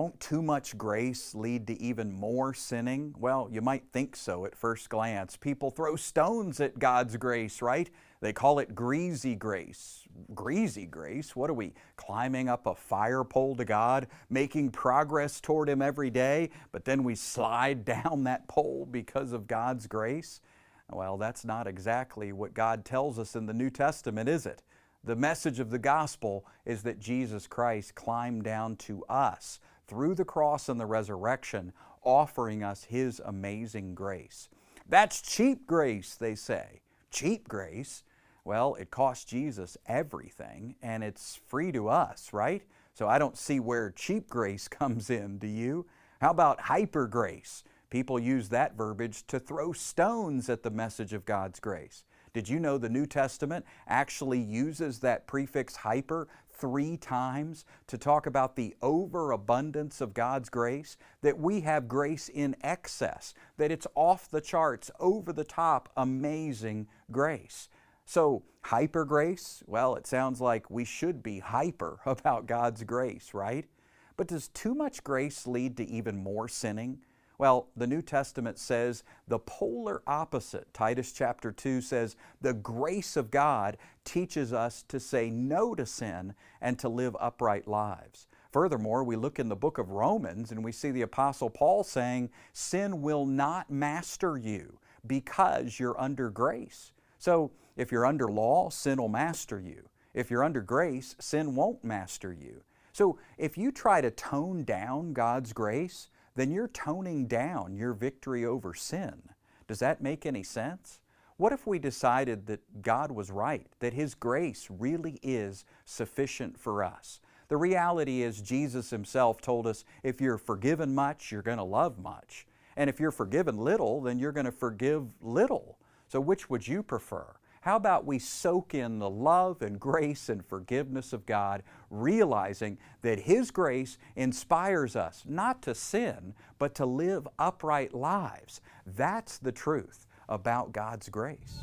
won't too much grace lead to even more sinning? Well, you might think so at first glance. People throw stones at God's grace, right? They call it greasy grace. Greasy grace? What are we, climbing up a fire pole to God, making progress toward Him every day, but then we slide down that pole because of God's grace? Well, that's not exactly what God tells us in the New Testament, is it? The message of the gospel is that Jesus Christ climbed down to us through the cross and the resurrection, offering us His amazing grace. That's cheap grace, they say. Cheap grace? Well, it cost Jesus everything, and it's free to us, right? So I don't see where cheap grace comes in, do you? How about hyper grace? People use that verbiage to throw stones at the message of God's grace. Did you know the New Testament actually uses that prefix hyper 3 times to talk about the overabundance of God's grace? That we have grace in excess, that it's off the charts, over the top, amazing grace. So, hyper grace? Well, it sounds like we should be hyper about God's grace, right? But does too much grace lead to even more sinning? Well, the New Testament says the polar opposite. Titus chapter 2 says the grace of God teaches us to say no to sin and to live upright lives. Furthermore, we look in the book of Romans and we see the Apostle Paul saying, sin will not master you because you're under grace. So, if you're under law, sin will master you. If you're under grace, sin won't master you. So, if you try to tone down God's grace, then you're toning down your victory over sin. Does that make any sense? What if we decided that God was right, that His grace really is sufficient for us? The reality is Jesus Himself told us, if you're forgiven much, you're going to love much. And if you're forgiven little, then you're going to forgive little. So which would you prefer? How about we soak in the love and grace and forgiveness of God, realizing that His grace inspires us not to sin, but to live upright lives. That's the truth about God's grace.